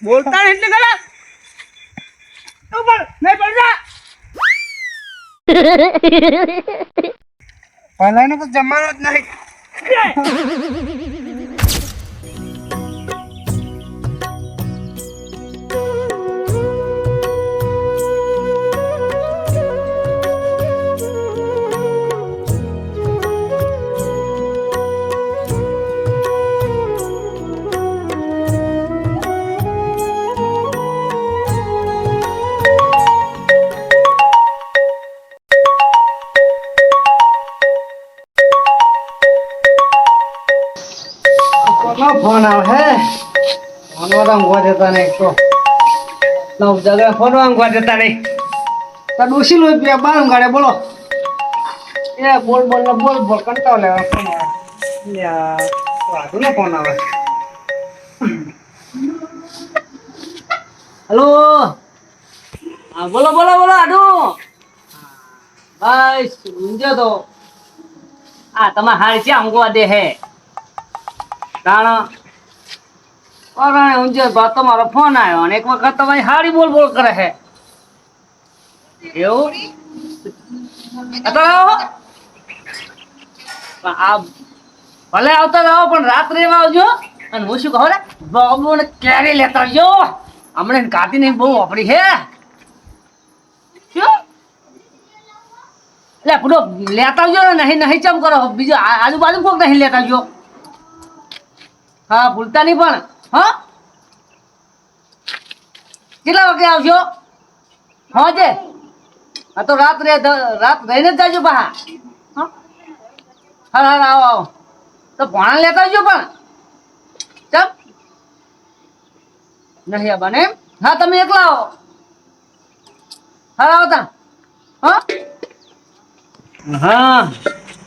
બોલતા એટલે ગલા ઉપર નહીં પડતા પહેલાનો તો જમાનો જ નહીં. ફોન આવે હે ફોન ઊંઘવા જતા નહીં તો 9 જગ્યા ફોન ઊંઘવા જતા નહીં તો ડોસી લો બાર ઊંઘાડે બોલો એ બોલ કંટાળો લેવા ફોન આવે વાંધો ને ફોન આવે. હેલો હા બોલો આડુ ભાઈ ઊંઘ્યો તો આ તમારે હારી ક્યાં ઊંઘવા દે હે તમારો ફોન આવ્યો અને એક વખત તમારી હારી બોલ કરે છે એવું ભલે આવતા રહો પણ રાત્રે આવજો. અને હું શું કહું ને બાબુ ને કેરી લેતા આવજો હમણાં કાતી નહીં બહુ વાપરી છે શું એટલે પૂરો લેતા આવજો ને નહીં ચમ કરો બીજું આજુબાજુ કોક નહીં લેતા આવજો. હા ભૂલતા નહીં પણ હા કેટલા વાગે આવશો? હા જે હા તો રાત રહીને જ જાજો પા. હા આવો તો ભણા લેતા આવજો પણ ચમ નહીં આ બને. હા તમે એકલા આવો. હા આવતા હા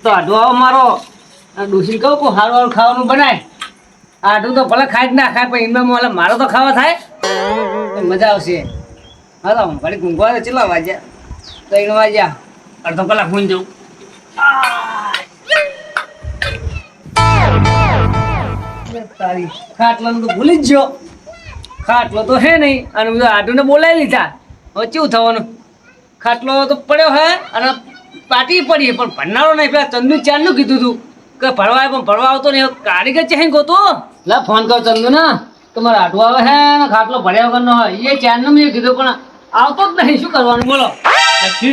તો આડો આવો મારો ડોસી કહું કે સારું ખાવાનું બનાય. આટલું તો ભલે ખાઈ જ ના ખાય પણ એમાં મારો તો ખાવા થાય મજા આવશે. હા તો ઘડી ઊંઘવા કેટલા વાગ્યા? 3 વાગ્યા અડધો કલાક ઊંઘ જવું. તારી ખાટલાનું તો ભૂલી જ ગયો. ખાટલો તો હે નહીં અને બધું આટુને બોલાવી લીધા. હવે કેવું થવાનું? ખાટલો તો પડ્યો હે અને પાટી પડી પણ ભણનારો નહીં. પેલા ચંદુ ચારનું કીધું તું કે ભરવા પણ ભરવા આવતો નહીં. કારીગર છે ગોતો લા ફોન કર ચંદુ ના તમારે આટું આવે હે ને ખાટલો ભર્યા વગર નો હોય એ ચારનું મેં કીધું પણ આવતો જ નહીં. શું કરવાનું બોલો?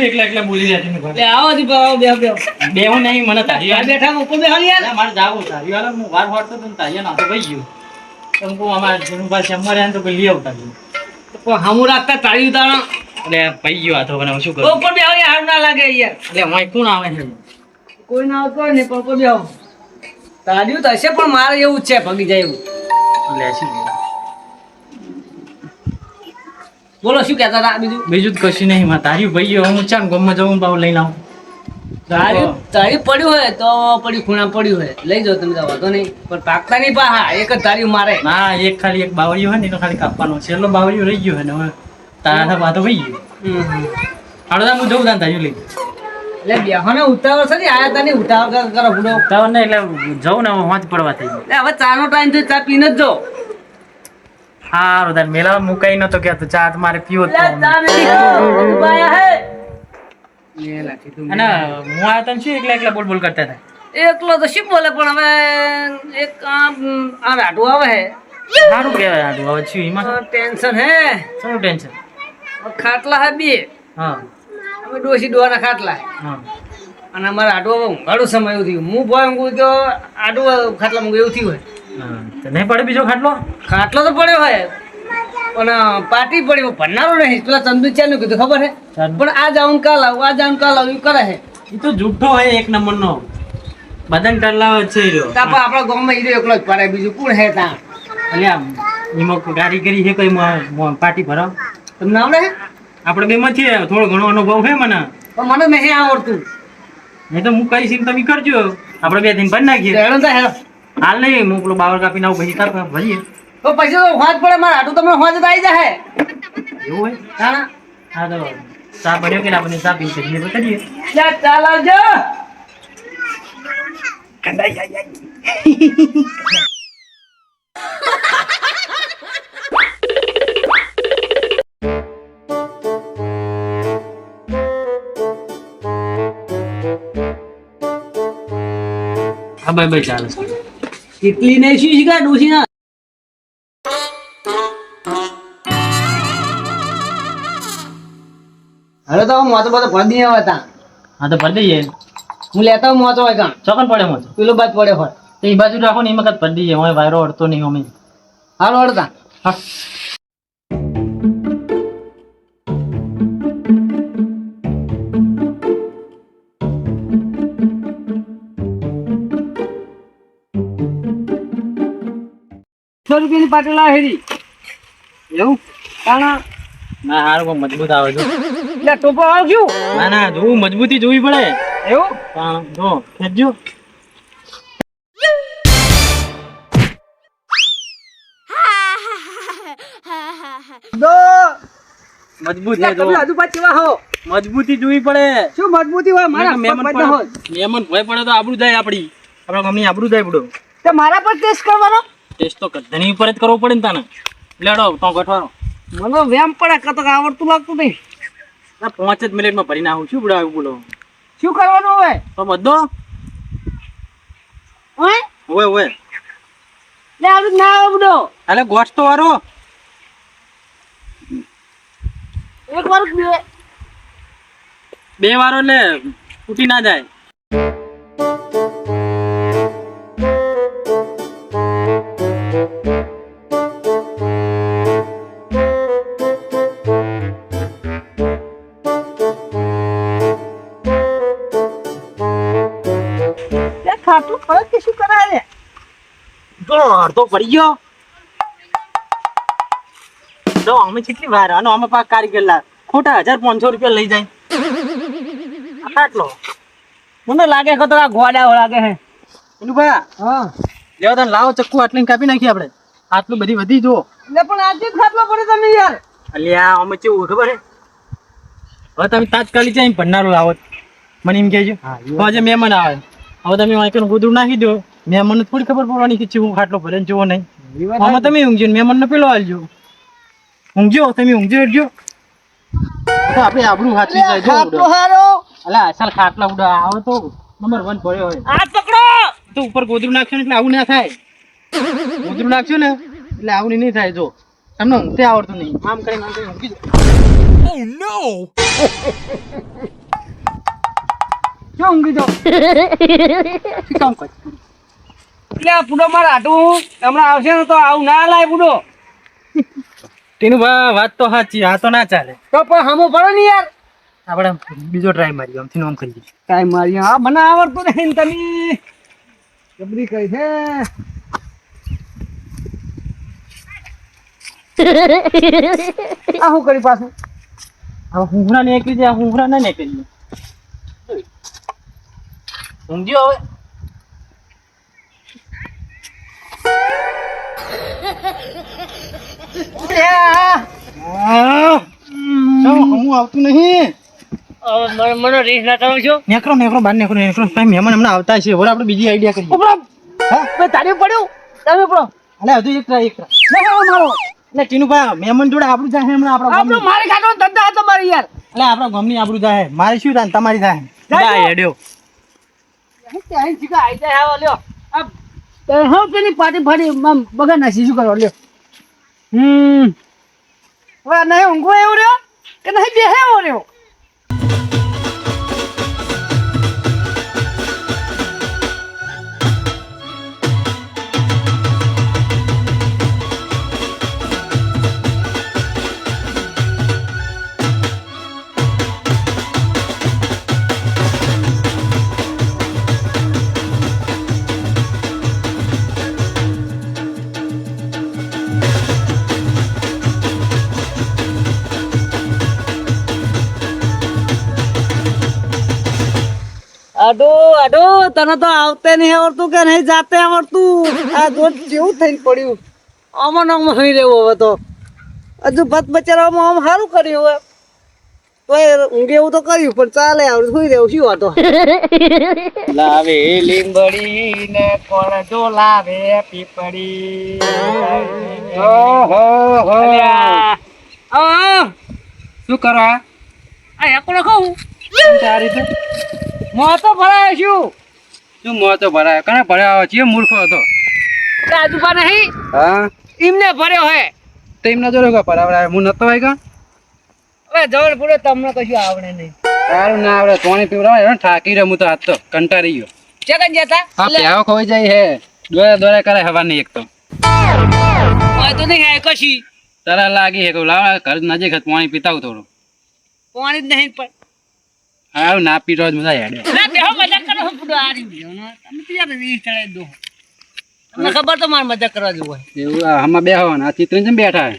એકલા બોલી રહ્યા આવો બેહું નહીં મને બેઠા ઉપર બેહાડી યાર મારે જાવું તારી વાળા હું વાર વાળતો તો તારી ના તો ભાઈ ગયો તો અમારા જનુભાઈ શમરે તો લઈ આવતા પણ હમું રાખતા તાળી ઉતારો એટલે ભાઈ ગયો આ તો મને શું કરું ઉપર બેહાડી હાર ના લાગે યાર. એટલે હું કોણ આવે છે? કોઈ ના આવતો હોય ને પણ ઉપર બેહો તાળીયું તો હશે પણ મારે એવું જ છે ભગી જાય એવું. એટલે શું બોલો શું કહેતા હતા? બીજું તો કશું નહીં માં તારી ભાઈ ગયો હું ચામ ગમમાં જવું બાવ લઈને આવું. તારી પડ્યું હોય તો પડ્યું ખૂણા પડ્યું હોય લઈ જાઓ તમે વાંધો નહીં પણ પાકતા નહીં પાહા એક જ તારી મારે ના એક ખાલી એક બાવળિયું હોય ને એનો ખાલી કાપવાનો છેલ્લો બાવળિયું રહી ગયો ને હવે તારા વાતો ભાઈ ગયો. હાડો હું જવું તાન તારી લઈ એટલે બેહોને ઉતાવળ છે ને આયા તાની ઉતાવળ કરો ભૂલો ઉતાવળ ને એટલે જવું ને વાંચ પડવા થઈ ગયું. હવે ચાનો ટાઈમ થયો ચા પીને જ જો. હારું તાર મેલા મુકાઈ નતો કે ચા મારે પીવો તો અને હું આ તને શું એકલા બોલ કરતા હતા? એકલો તો શું બોલે પણ હવે એક આ રાડું આવે હે સારું કહેવાય આડું હવે છું એમાં ટેન્શન હે. શું ટેન્શન? ખાટલા હે બે હા અમે ડોસી ડોવાના ખાટલા હા અને અમારે આડું હવે ઊંઘાડું સમય એવું થયું. હું ભય ઊંઘું તો આડું ખાટલા ઊંઘું એવું થયું હોય. તો નહીં પડે બીજો ખાટલો? ખાટલો તો પડ્યો હોય પણ પાટી પડી ભણનારો નહીં. પેલા ચંદુ ચાનું કીધું ખબર હે પણ આ જાઉં કાલ આવું એવું કરે છે. એ તો જૂઠો હોય એક નંબર નો બદન ટલ્લાવ છે તાપા આપણા ગામમાં હીરો એકલો જ પડે બીજું કોણ હે તા? અલ્યા એમાં કારીગરી છે કઈ પાટી ભરાવ તમને આવડે? આપણે બે માંથી થોડો ઘણો અનુભવ છે મને પણ મને નહીં આવડતું. નહીં તો હું કહીશ તમે કરજો આપણે બે દિન ભરી નાખીએ. હાલ નહીં હું પેલો બાવળ કાપીને આવું પછી તાર ભરીએ તો પૈસા તો હોજ પડે મારા હાટું તમને હોજ આવી જાય. એવું હોય? હા તો ચા પડ્યો કે આપણે ચા પી કરીએ ચાલ આવજો. હા ભાઈ ભાઈ ચાલે કેટલી નહીં શું શીખા ડોસી ના હવે તો મોતો બધો ભરી આવે તા હા તો ભરી દઈએ હું લેતા મોતો હોય કાં ચોકન પડે મોતો પેલો બાદ પડે હોય તો એ બાજુ રાખો ને એમાં કદ ભરી દઈએ હવે વાયરો અડતો નહીં અમે હાલો અડતા હા ₹100 ની પાટલા હેરી એવું કાણા ના હારું બહુ મજબૂત આવે છે એટલે ટોપો આવજો ના ના જોવું મજબૂતી જોવી પડે એવું હા જો ખેંચજો દો મજબૂત છે જો તમે હજુ પાછ કેવા હો મજબૂતી જોવી પડે શું મજબૂતી હોય મારા મહેમાન પગ હોય મહેમાન ભય પડે તો આબરૂ જાય આપણી આપણા ગામની આબરૂ જાય પડો તે મારા પર ટેસ્ટ કરવાનો ટેસ્ટ તો ધણી ઉપર જ કરવો પડે ને તાને લેડો તો ગઠવાનો મને વેમ પડે કતો આવડતું લાગતું નહીં ના 5 જ મિનિટમાં ભરી નાખું શું બડા બોલો શું કરવાનું હવે તો બધો ઓય ઓય ઓય લે આવડું ના આવે બધો અલે ગોઠ તો વારો એક વાર બે વારો એટલે તૂટી ના જાય ખાટું ખબર કે શું કરાય રે તો અડધો પડી ગયો તો અમે કેટલી વાર આનો અમે પાક કારીગર લા ખોટા 1500 રૂપિયા લઈ જાય આટલો મને લાગે કે તો આ ગોડા લાગે હે એનું ભાઈ હા લેવો તને લાવો ચક્કુ આટલી કાપી નાખી આપણે આટલું બધી વધી જો એટલે પણ આજે જ ખાટલો પડે તમે યાર અલ્યા અમે કેવું ખબર હે હવે તમે તાત્કાલિક જઈને ભંડારો લાવો મને એમ કહેજો તો આજે મહેમાન આવે હવે તમે વાંકીનું ગોદડું નાખી દો મહેમાનને થોડી ખબર પડવાની કે હું ખાટલો ભરે ને જોવો નહીં આમાં તમે ઊંઘજો ને મહેમાનને પેલો હાલજો ઊંઘજો તમે ઊંઘજો એટલજો તો આપણે આબરૂ હાચવી જાય જો ખાટલો હારો અલા અસલ ખાટલા ઉડા આવે તો નંબર 1 ભર્યો હોય આ પકડો તો ઉપર ગોદડું નાખશો ને એટલે આવું ના થાય ગોદડું નાખશો ને એટલે આવું નહીં થાય જો તમને ઊંઘતે આવડતું નહીં આમ કરીને ઊંઘી જાઓ શું ઊંઘી જો શું કામ કરે એટલે આ પૂડો મારા હાટું હમણાં આવશે ને તો આવું ના લાય પૂડો તેનું વાત તો સાચી આ તો ના ચાલે તો પણ હમો પડો ને યાર આપણે બીજો ટ્રાય મારી આમથી આમ કરી દઈએ કાંઈ મારી હા મને આવડતું નહીં ને તમે જબરી કઈ છે આ શું કરી પાછું હવે હુંઘરા ને એકલી જાય હુંઘરા ના ને કરીએ ઊંઘ્યો હવે હું આવતું નહીં મને રીસ ના કરો છો નેકરો બહાર નેકરો ભાઈ મહેમાન હમણાં આવતા છે હવે આપણે બીજી આઈડિયા કરીએ ઉપડો તારે પડ્યું તમે ઉપડો અલે હજુ એક ટ્રાય મારો એટલે ટીનુભાઈ મહેમાન જોડે આપણું જાય હમણાં આપણા આપણો મારે કાઢો ધંધા હતો મારી યાર એટલે આપણા ગામની આપણું જાય મારે શું થાય તમારી થાય જાય. હેડ્યો ત્યાં જીગા આઈ જાય આવો લ્યો આ હા પેલી પાટી ફાડી બગા નાસી શું કરો લ્યો હવે નહીં ઊંઘો એવું રહ્યો કે નહીં બેહે એવો રહ્યો આડો તને તો આવતે નહીં આવડતું કે નહીં જાતે આવડતું આ જોત જેવું થઈને પડ્યું આમાં નામ હઈ રહેવું હવે તો હજુ ભત બચારામાં આમ સારું કર્યું હવે તોય ઊંઘે એવું તો કર્યું પણ ચાલે આવડે સુઈ રહેવું શું હતો લાવે લીંબડી ને કોણ જો લાવે પીપળી ઓહો હો શું કરો આ એકલો કહું આ રીતે મોં તો ભરાય શું મોતો ભરાય કને ભર્યા છે મૂર્ખો હતો રાજુભા નહીં હા એમને ભર્યો હે તો એમને જોડે કો ભરાવડાય હું નતો હોય કા હવે જવળ પૂરો તમને કશું આવડે નહીં સારું ના આવડે પાણી પીવડાવે ઠાકી રહ્યો હું તો આજ તો કંટાળી ગયો ચકન જતા હા પ્યાવો ખોઈ જાય હે દોરા કરે હવા નહીં એક તો તો નહીં હે કશી તરા લાગી હે કે લાવ ઘર નજીક જ પાણી પીતાવું થોડું પાણી જ નહીં પણ હારું ના પીતો જ મજા હેડે ના બેહો મજાક કરો છો પૂરો આ રહ્યું ને તમે તો યાર વીસ ચડાઈ દો તમને ખબર તો મારે મજાક કરવા જેવું હોય એવું આમાં બેહો ને આ ચિત્ર જેમ બેઠા હે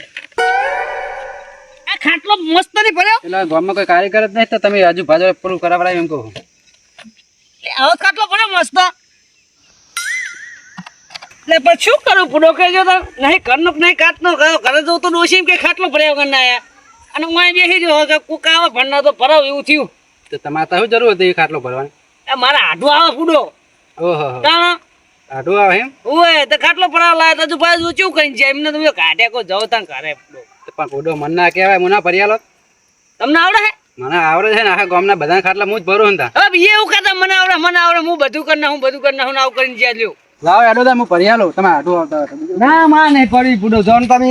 આ ખાટલો મસ્ત નહીં પડ્યો એટલે ગામમાં કોઈ કારીગર જ નહીં તો તમે હજુ ભાજો પૂરું કરાવડાય એમ કહું હવે ખાટલો પડ્યો મસ્ત એટલે પણ શું કરું પૂરો કહેજો તો નહીં ઘરનો નહીં કાચનો ગયો ઘરે જવું તો ડોસી કે ખાટલો પડ્યો વગર ના આયા અને હું અહીં બેસી રહ્યો કે કોક આવે ભણના તો ભરાવ એવું થયું તો તમારે તો શું જરૂર હતી એ ખાટલો ભરવાની એ મારા હાડું આવે પૂડો ઓહો તાણ આઢું આવે એમ ઓય તો ખાટલો પડાવ લાય તો હજુ પાછું ચેવું કરીને જાય એમને તમે કાઢે કો જાવ તાં ઘરે પૂડો તો પણ પોડો મન ના કહેવાય હું ના ભરી આલો તમને આવડે હે મને આવડે છે ને આખા ગામના બધા ખાટલા હું જ ભરું ને હવે બીજે એવું કહેતા મને આવડે હું બધું કરી નાખું આવું કરીને જ્યાં લ્યો લાવો એડો હું ભરી આલો તમે આઢું આવતા હતા ના માં નહીં પડી પૂડો જોન તમે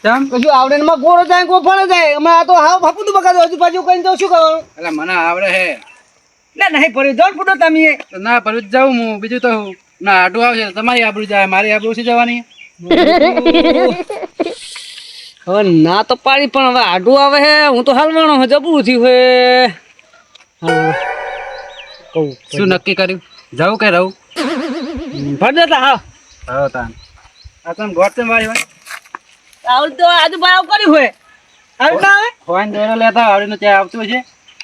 કેમ કશું આવડે ને માં ગોળો જાય કોઈ ફળે જાય અમે આ તો હાવ ફાપું બગાડો હજુ પાછું કઈ તો શું કરવાનું એટલે મને આવડે હે ના નહીં પડ્યું જોન પૂડો તમે તો ના ભરું જ જાઉં હું બીજું તો હું ના આઢું આવશે તમારી આબરૂ જાય મારી આબરૂ ઓછી જવાની હવે ના તો પાડી પણ હવે આડું આવે હે હું તો હાલવાનો હે જબરું થયું હે શું નક્કી કર્યું જાઉં કે રહું ભરદેતા હા હા તાન આ તમે ગોઠતે મારી વાત આવડ તો આજુબાજુ કર્યું હોય આવડ ના આવે ફોન દોરો લેતા આવડીને ત્યાં આવતું છે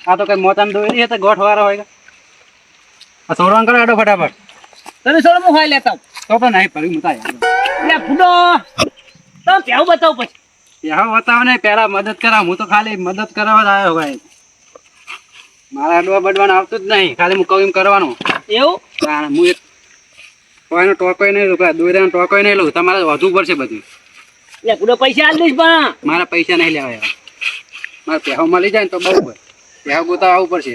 આ તો કઈ મોતામ દોરી છે તો ગોઠ વાળો હોય આ સોરવાન કરો આડો ફટાફટ તને સોળ હું હોય લેતા તો પણ નહીં પડ્યું મુતા એટલે ફૂડો તો કેવું બતાવ પછી ત્યાં બતાવો ને પેલા મદદ કરાવ હું તો ખાલી મદદ કરવા જ આવ્યો ભાઈ મારા અડવા બડવાનું આવતું જ નહીં ખાલી હું કહું એમ કરવાનું એવું કારણ હું એક કોઈનો ટોકોય નહીં લઉં દોરાનો ટોકોય નહીં લઉં તમારે વધુ પડશે બધું એટલે ફૂડો પૈસા આલ દઈશ પણ મારા પૈસા નહીં લેવા યાર મારે પહેવો મળી જાય ને તો બરાબર પહેવો ગોતા આવવું પડશે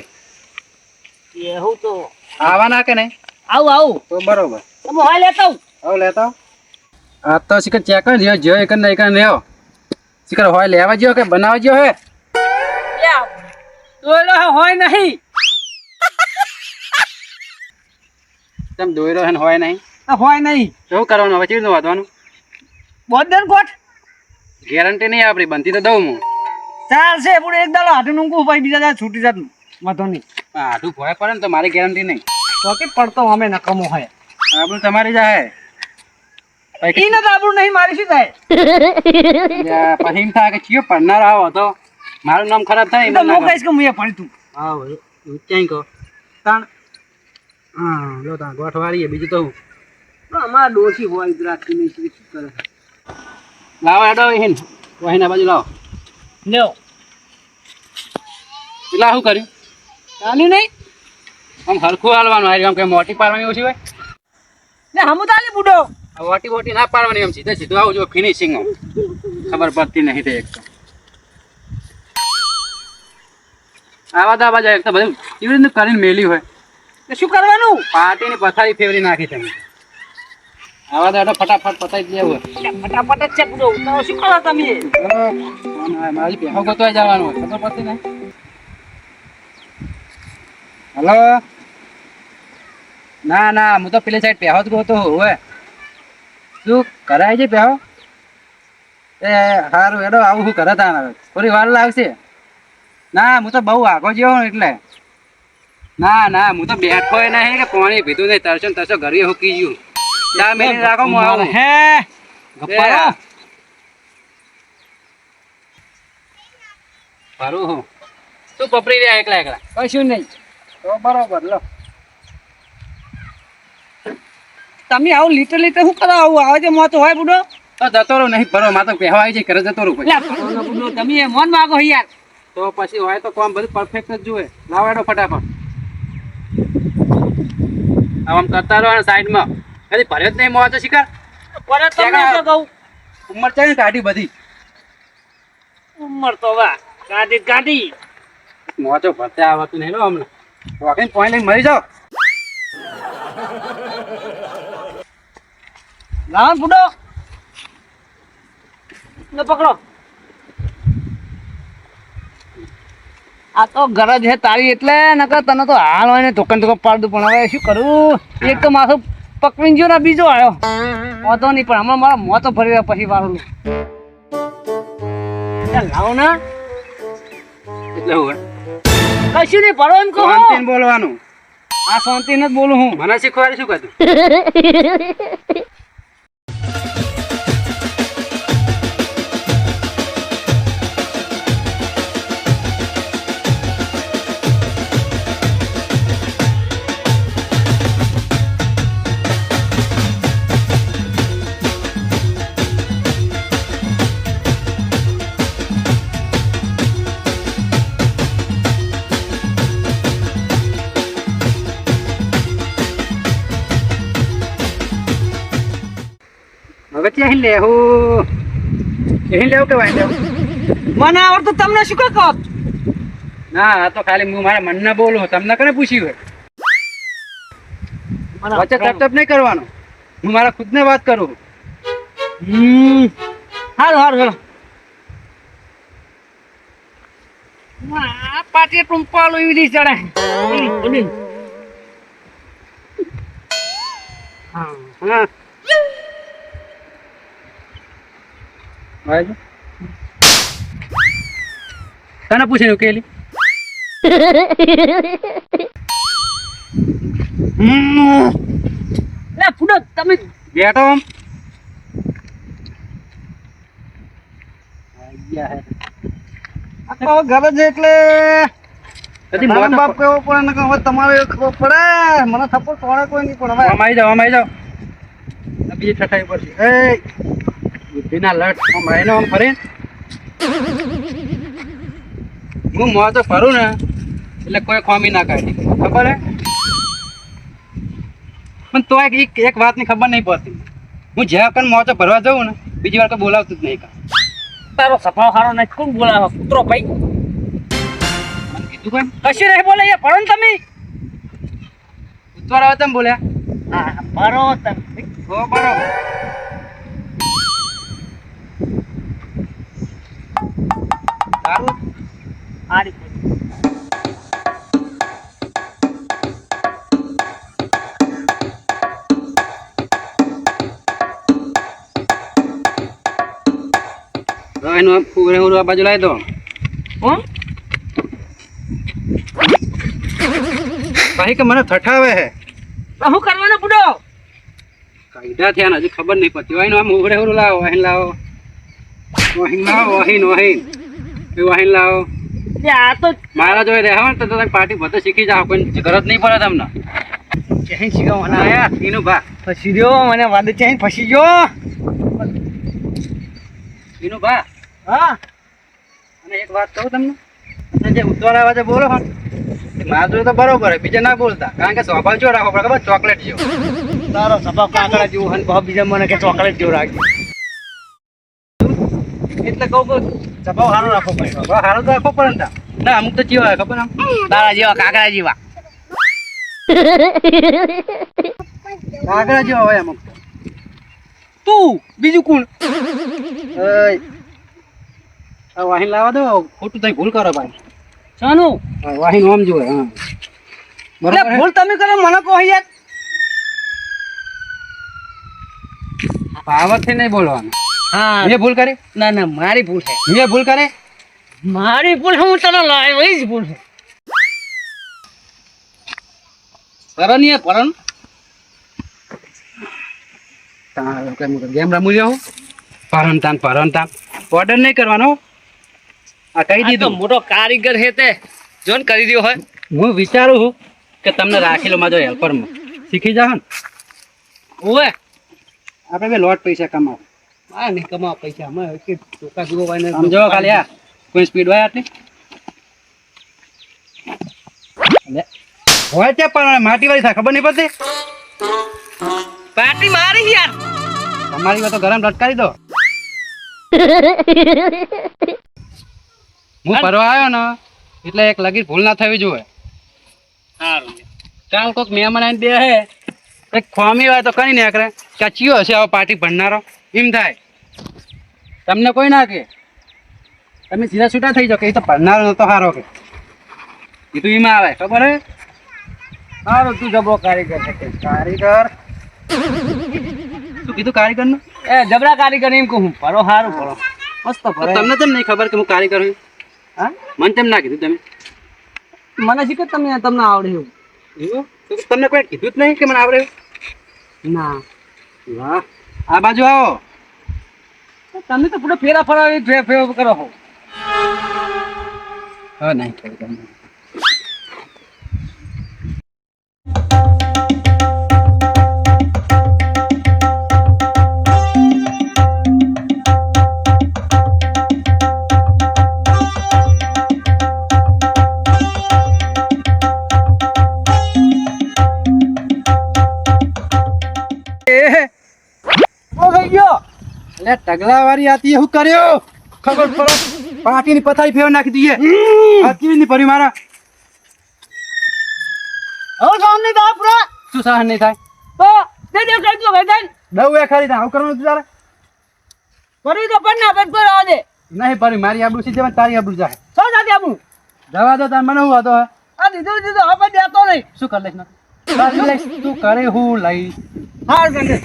એવું તો આવવાના કે નહીં આવું તો બરોબર તમે હોય લેતા હવે લેતા આ તો શીખર ચેક કરી રહ્યો જો એક નહીં કરી રહ્યો શીખર હોય લેવા જ્યો કે બનાવવા જ્યો હે દોયલો હોય નહીં તમે દોયરો હે ને હોય નહીં હોય નહીં શું કરવાનું હવે ચીડ વાંધવાનું બોધન કોટ ગેરંટી નહીં આપણી બનતી તો દઉં હું ચાલશે પૂરો એક દાડો હાથું ઊંઘું ભાઈ બીજા દાડે છૂટી જાત વાંધો નહીં આઠું ભોય પડે ને તો મારી ગેરંટી નહીં તો કે પડતો અમે નકમો હોય આપણું તમારી જાય ઈને તો આપણું નહીં મારી શું થાય પછી એમ થાય કે ચિયો પડનાર આવો તો મારું નામ ખરાબ થાય તો હું કહીશ કે હું એ પડી તું હા ક્યાંય કહો તાણ હા લો તાણ ગોઠ વાળીએ બીજું તો હું અમારા ડોસી હોય રાખી નહીં શું કરે લાવો એડો હિન વહીના બાજુ લાવો લ્યો પેલા શું કર્યું ચાલ્યું નહીં આમ હરખું હાલવાનું આમ કે મોટી પાડવાની ઓછી હોય ને હમું તાલી બુડો આ મોટી મોટી ના પાડવાની એમ સીધે સીધું આવું જો ફિનિશિંગ ખબર પડતી નહીં તે એક તો આવા દાવા જાય એક તો બધું એવી રીતનું કરીને મેલી હોય તો શું કરવાનું પાર્ટીની પથારી ફેવરી નાખી તમે આવા દાડો ફટાફટ પતાવી દેવું ફટાફટ જ છે બુડો તો શું કરો તમે મારી પહેવો ગોતવા જવાનું હોય ખબર પડતી નહીં હલો ના ના હું તો પેલી સાઈડ પહેવો જ ગોતો હોય શું કરાય છે પહેવો એ સારું એડો આવું શું કરે તા થોડી વાર લાગશે ના હું તો બહુ આગો જેવો ને એટલે ના ના હું તો બેઠો નહીં કે પાણી પીધું નહીં તરસો ને તરસો ઘરે હુકી ગયું ત્યાં મેલી રાખો હું આવું હે ગપ્પા ફરું હું શું પપરી રહ્યા એકલા એકલા કશું નહીં તો બરોબર લો તમે આવું લીટર લીટર શું કરો આવું આવે છે મોતો હોય બુડો તો જતો રહું નહીં ભરો માં તો પહેવા આવી જાય ઘરે જતો રહું પછી બુડો તમે મોન માગો યાર તો તો પછી હોય તો કામ બધું પરફેક્ટ જ જોઈએ. લાવો એડો ફટાફટ. આમ કરતા રહો સાઈડમાં. કદી ભર્યો જ નહીં મોવા તો શિકાર. પરત તમને તો કહું ઉંમર છે ને કાઢી બધી. ઉંમર તો વાહ ગાડી મોચો ભરતે આવતું નહીં લો હમણાં. વોકિંગ પોઈન્ટ લઈને મરી જાઓ. લાવ ફૂડો ને પકડો. આ તો ગરજ હે તારી એટલે નકર તને તો હાલ હોય ને ટોકન પાડું પણ હવે શું કરું. એક તો માથું પકડીને ગયો ને બીજો આવ્યો મોતો નહીં પણ હમણાં મારા મોતો ફરી રહ્યા પછી વાળું લાવો ને એટલે હું કશું નહીં પડો એમ કહો. શાંતિને બોલવાનું. આ શાંતિ ને જ બોલું હું. મને શીખવાડે શું કીધું? હવે ક્યાં લેવું? અહીં લેવું કે વાય લેવું? મને આવડતું તમને શું કહો. ના આ તો ખાલી હું મારા મનને બોલું. તમને કોને પૂછ્યું હોય? વચ્ચે ટપ નહીં કરવાનું. હું મારા ખુદને વાત કરું. હારું હારું પાટી ટૂંપાલો એવી રીતે ચડે. હા હા તને પૂછીને ઉકેલી. ફૂડો તમે બેઠો આમ. ગરજ એટલે કદી મારા મોત બાપ કેવો પડે ને હવે તમારે ખબર પડે. મને થપ્પડ તોડે કોઈ નહીં પણ હવે આઈ જાઓ આમ આવી જાઓ. બીજી ઠઠાઈ પડશે. એ બુદ્ધિના લટ આમ આવીને આમ ફરે. હું મોતો ફરું ને એટલે કોઈ ખોમી ના કાઢી ખબર હે. પણ તો એક વાતની ખબર નહીં પડતી. હું જ્યાં પણ મોતો ભરવા જાઉં ને બીજી વાર તો બોલાવતું જ નહીં. તારો સફાવ હારો નથી કોણ બોલાવો પુત્રો ભાઈ. મને કીધું કેમ? કશું નહીં બોલે એ ભણો ને તમે. ઉતવાર આવે તેમ બોલ્યા. હા ભરો તમે. હો બરોબર. સારું હારી એનું પૂરેપૂરું આ બાજુ લાવી દો. કોણ ભાઈ કે મને ઠઠાવે હે. શું કરવાનો બુડો. કાયદા થયા ને હજી ખબર નહીં પડતી. વાહીન આમ ઉઘડે લાવો. વાહીન લાવો. વાહીન લાવો. વાહીન લાવો. આ તો મારા જોડે રહેવા ને તો તમે પાર્ટી બધું શીખી જાઓ. કોઈ ગરજ નહીં પડે તમને. ચેન શીખવાના આયા એનું ભા ફસી ગયો મને વાદે ચેન ફસી ગયો. એનું ભા હા અને એક વાત કહું તમને. તમે જે ઉત્તર અવાજે બોલો હો મારા જોડે તો બરોબર બીજા ના બોલતા. કારણ કે સ્વભાવ જો રાખો પડે ખબર ચોકલેટ જેવો. તારો સફા કાકડા જેવું અને ભાવ બીજા મને કે ચોકલેટ જેવું રાખજો. એટલે કહું કે સફાવ સારો રાખો પડે. સ્વભાવ સારો તો રાખવો પડે ને તા. ના અમુક તો ચીવા ખબર આમ તારા જેવા કાકડા જેવા. કાગડા જેવા હોય અમુક. તું બીજું કોણ. વાહીન લાવવા દો. ખોટું તમે ભૂલ કરો ભાઈ. શાનું વાહીન આમ જોવે. હા એટલે બરોબર. ભૂલ તમે કરો મને કહો યાર. પાવરથી નહીં બોલવાનું. હા મેં ભૂલ કરી? ના ના મારી ભૂલ છે. મેં ભૂલ કરી? મારી ભૂલ છે. હું તને લાવ્યો એ જ ભૂલ છે. પરણીએ પરણ ગેમ રમું જાઉં. પરણ તાન ઓર્ડર નહીં કરવાનો. આ કહી આ તો દીધું. મોટો કારીગર છે તે જોન કરી દ્યો હોય. હું વિચારું છું કે તમને રાખેલો મારો હેલ્પરમાં શીખી જાઓ ને. ઓવે આપણે બે લોટ પૈસા કમાવો. આ નહીં કમાવા પૈસા અમે કે ટોકા જુઓ ભાઈ સમજો ખાલી આ કોઈ સ્પીડ હોય આટલી હોય છે પણ માટી વાળી થાય ખબર નહીં પડતી. પાર્ટી મારી યાર. તમારી વાત તો ગરમ લટકાવી દો. હું ફરવા આવ્યો ને એટલે એક લગી ભૂલ ના થવી જોઈએ. સારું. કાલ કોઈક મહેમાન આવીને બે હે એક ખોમી હોય તો કઈ નહીં કરે કે આ ચિયો હશે આવો પાર્ટી ભણનારો એમ થાય. તમને કોઈ ના કે તમે સીધા છૂટા થઈ જાઓ કે એ તો ભણનારો નતો સારો કે એ તો એમાં આવે ખબર હે. સારું તું જબરો કારીગર છે. કારીગર શું કીધું કારીગર નું? એ જબરા કારીગર એમ કહું ફરો સારું ફરો મસ્ત ફરો. તમને તેમ નહીં ખબર કે હું કારીગર છું? હા મને તેમ ના કીધું તમે? મને શીખે તમને આવડે એવું. એવું? તો તમને કોઈ કીધું જ નહીં કે મને આવડે એવું? ના વાહ આ બાજુ આવો. તમે તો પૂરો ફેરા ફરાવી ફેર કરો છો. હા નહીં ખબર તમને. અલે ટગલા વાળી આતી શું કર્યો ખબર પડો પાટીની પથારી ફેર નાખી દઈએ. આતી ની પડી મારા. હવે સહન નહીં થાય પૂરા. શું સહન નહીં થાય? તો દે દે કરી દો ભાઈ. દઉં એ ખરી આવું કરવાનું તું તારે કરી દો પણ ના પણ આવવા દે. નહીં પડી મારી આબરૂ છે જેમાં તારી આબરૂ જાય. સો સાથે આપણું જવા દો તાર મને હું હતો આ દીધું હવે દેતો નહીં. શું કરી લઈશ તું કરે હું લઈશ. હાર કરે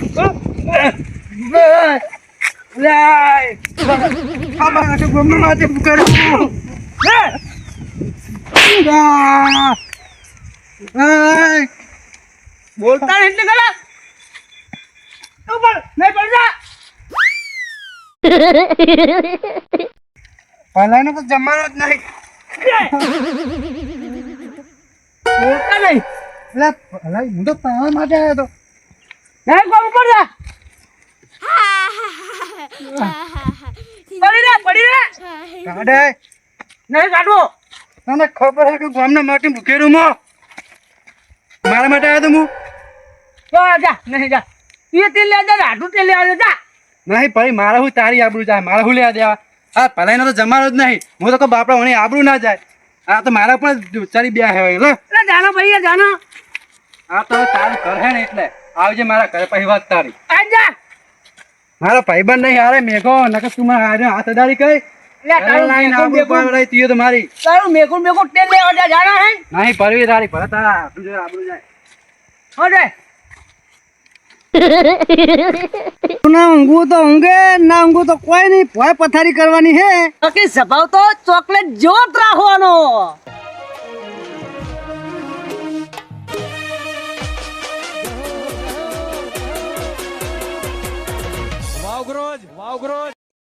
બોલતા નહીં એટલે ગલા ઉપર નહીં પડતા. પહેલાનો તો જમાનો જ નહીં. બોલતા નહીં એટલે ભલાઈ હું તો પાવા માટે આવ્યો હતો. નહીં કોમ ઉપર જા. પડી રે કાઢે નહીં કાઢવો. તને ખબર છે કે ગામના માટે ભૂખેરું મો મારા માટે આવ્યો તો હું તો જા નહીં જા. એ તેલ લે જા રાઠું તેલ લેવા જા. નહીં ભાઈ મારા હું તારી આબરૂ જાય મારા હું લેવા દેવા. આ ભલાઈનો તો જમાનો જ નહીં. હું તો કહું બાપડા વણી આબરૂ ના જાય. આ તો મારા પણ ચારી બે હે લો. એટલે જાનો ભાઈ જાનો. આ તો તારું ઘર હે ને એટલે આવજે મારા ઘરે પછી વાત તારી. આ જા મારો ભાઈબંધ નહીં હારે મેઘો નકર તું મારા હારે હાથ અડાડી કઈ એટલે તારું આબરૂ પાવડાઈ તું તો મારી તારું મેકું તેલ લેવા જા જાના હે. નહીં પરવી તારી ભલે તારા આબરૂ જાય આબરૂ જાય. હો જાય ના ઊંઘવું તો ઊંઘે ના ઊંઘવું તો કોઈ નહીં ભોય પથારી કરવાની હે. બાકી સ્વભાવ તો ચોકલેટ જેવો જ રાખવાનો. વાવગ્રોજ